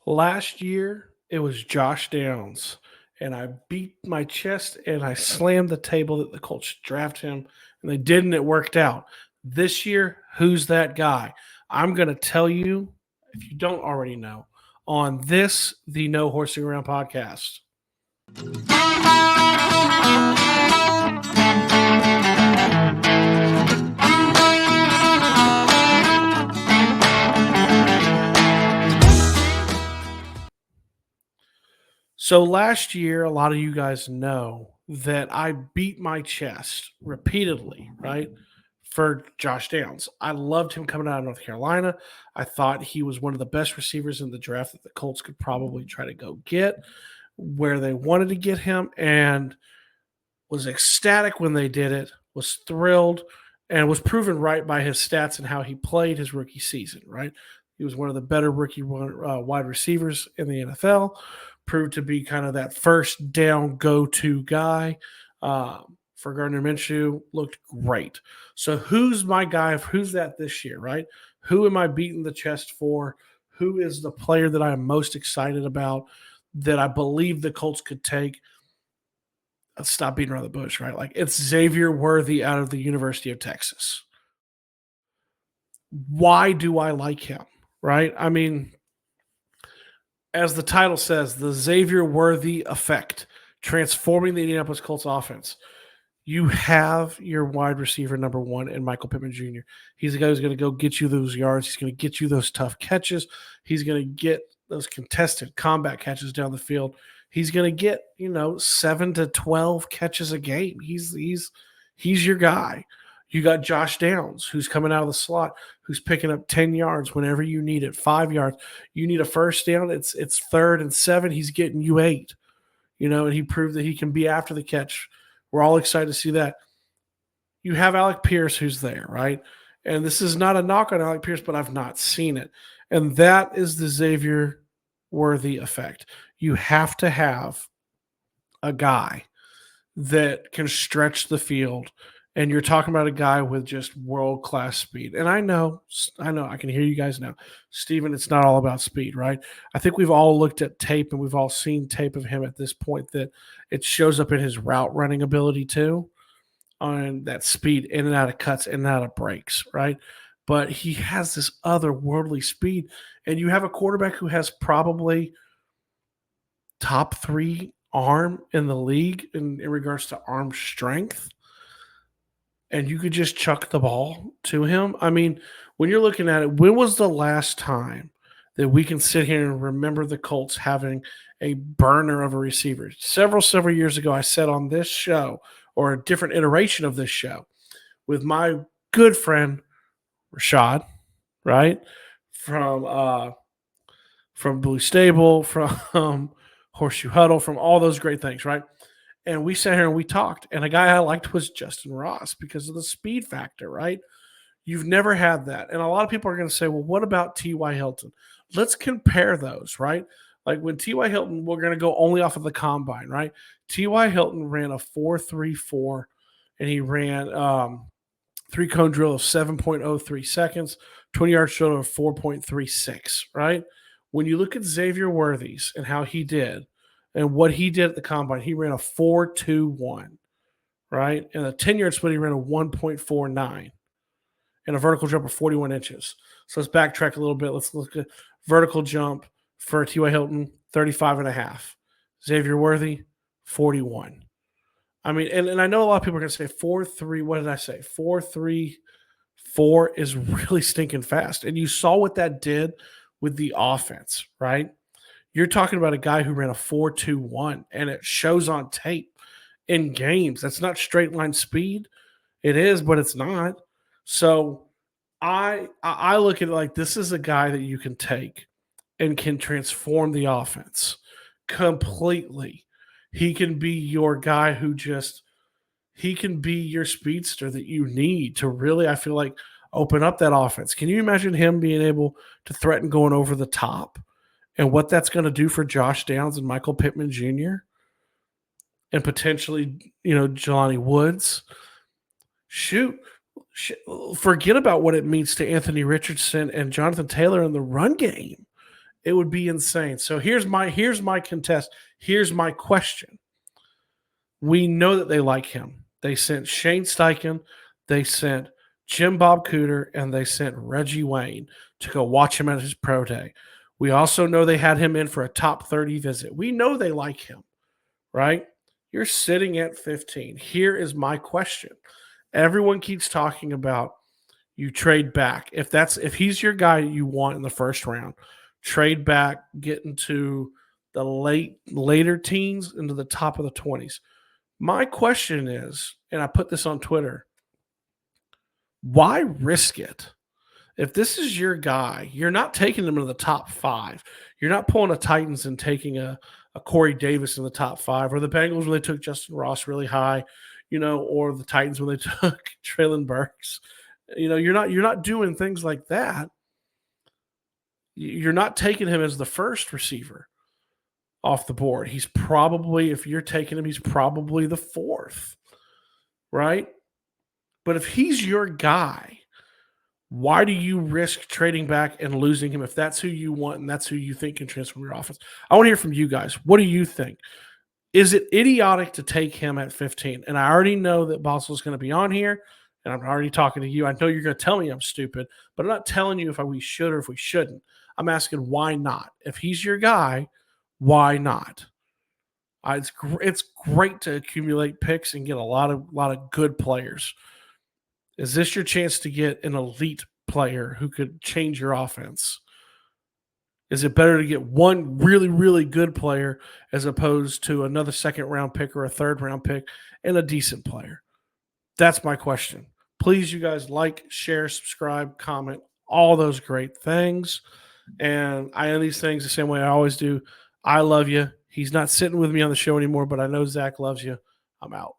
Last year, it was Josh Downs, and I beat my chest and I slammed the table that the Colts should draft him, and they didn't. It worked out. This year, who's that guy? I'm going to tell you, if you don't already know, on this, the No Horsing Around podcast. So last year, a lot of you guys know that I beat my chest repeatedly, right? For Josh Downs. I loved him coming out of North Carolina. I thought he was one of the best receivers in the draft that the Colts could probably try to go get where they wanted to get him, and was ecstatic when they did it, was thrilled, and was proven right by his stats and how he played his rookie season, right? He was one of the better rookie wide receivers in the NFL, proved to be kind of that first down go-to guy. For Gardner Minshew, looked great. So who's my guy? Who's that this year, right? Who am I beating the chest for? Who is the player that I am most excited about that I believe the Colts could take? Let's stop beating around the bush, right? Like, it's Xavier Worthy out of the University of Texas. Why do I like him, right? I mean, as the title says, the Xavier Worthy effect, transforming the Indianapolis Colts offense. You have your wide receiver number one in Michael Pittman Jr. He's the guy who's going to go get you those yards. He's going to get you those tough catches. He's going to get those contested combat catches down the field. He's going to get, 7 to 12 catches a game. He's your guy. You got Josh Downs, who's coming out of the slot, who's picking up 10 yards whenever you need it, 5 yards. You need a first down. It's 3rd and 7. He's getting you 8. And he proved that he can be after the catch. We're all excited to see that. You have Alec Pierce, who's there, right? And this is not a knock on Alec Pierce, but I've not seen it. And that is the Xavier Worthy effect. You have to have a guy that can stretch the field. And you're talking about a guy with just world-class speed. And I know, I can hear you guys now. Steven, it's not all about speed, right? I think we've all looked at tape and we've all seen tape of him at this point that it shows up in his route running ability too, on that speed in and out of cuts, in and out of breaks, right? But he has this otherworldly speed. And you have a quarterback who has probably top 3 arm in the league in regards to arm strength. And you could just chuck the ball to him. I mean, when you're looking at it, when was the last time that we can sit here and remember the Colts having a burner of a receiver? Several years ago, I said on this show, or a different iteration of this show, with my good friend Rashad, right? From Blue Stable, from Horseshoe Huddle, from all those great things, right? And we sat here and we talked. And a guy I liked was Justin Ross because of the speed factor, right? You've never had that. And a lot of people are going to say, well, what about T.Y. Hilton? Let's compare those, right? Like when T.Y. Hilton, we're going to go only off of the combine, right? T.Y. Hilton ran a 4.34, and he ran 3-cone drill of 7.03 seconds, 20-yard shuttle of 4.36, right? When you look at Xavier Worthy's and how he did, and what he did at the combine, he ran a 4.21, right? And a 10-yard split, he ran a 1.49 and a vertical jump of 41 inches. So let's backtrack a little bit. Let's look at vertical jump for T.Y. Hilton, 35.5. Xavier Worthy, 41. I mean, and I know a lot of people are going to say 4.3. What did I say? 4.34 is really stinking fast. And you saw what that did with the offense, right? You're talking about a guy who ran a 4.21, and it shows on tape in games. That's not straight line speed. It is, but it's not. So I look at it like this is a guy that you can take and can transform the offense completely. He can be your guy who he can be your speedster that you need to really, I feel like, open up that offense. Can you imagine him being able to threaten going over the top? And what that's going to do for Josh Downs and Michael Pittman Jr. and potentially, Jelani Woods. Forget about what it means to Anthony Richardson and Jonathan Taylor in the run game. It would be insane. So here's my contest. Here's my question. We know that they like him. They sent Shane Steichen, they sent Jim Bob Cooter, and they sent Reggie Wayne to go watch him at his pro day. We also know they had him in for a top 30 visit. We know they like him, right? You're sitting at 15. Here is my question. Everyone keeps talking about you trade back. If he's your guy you want in the first round, trade back, get into the later teens into the top of the 20s. My question is, and I put this on Twitter, why risk it? If this is your guy, you're not taking him into the top 5. You're not pulling a Titans and taking a Corey Davis in the top 5, or the Bengals when they took Justin Ross really high, or the Titans when they took Treylon Burks. You're not doing things like that. You're not taking him as the first receiver off the board. He's probably, if you're taking him, he's probably the 4th, right? But if he's your guy, why do you risk trading back and losing him if that's who you want and that's who you think can transform your offense? I want to hear from you guys. What do you think? Is it idiotic to take him at 15? And I already know that Boswell's going to be on here, and I'm already talking to you. I know you're going to tell me I'm stupid, but I'm not telling you if we should or if we shouldn't. I'm asking why not? If he's your guy, why not? It's great to accumulate picks and get a lot of good players. Is this your chance to get an elite player who could change your offense? Is it better to get one really, really good player as opposed to another second-round pick or a third-round pick and a decent player? That's my question. Please, you guys, like, share, subscribe, comment, all those great things. And I end these things the same way I always do. I love you. He's not sitting with me on the show anymore, but I know Zach loves you. I'm out.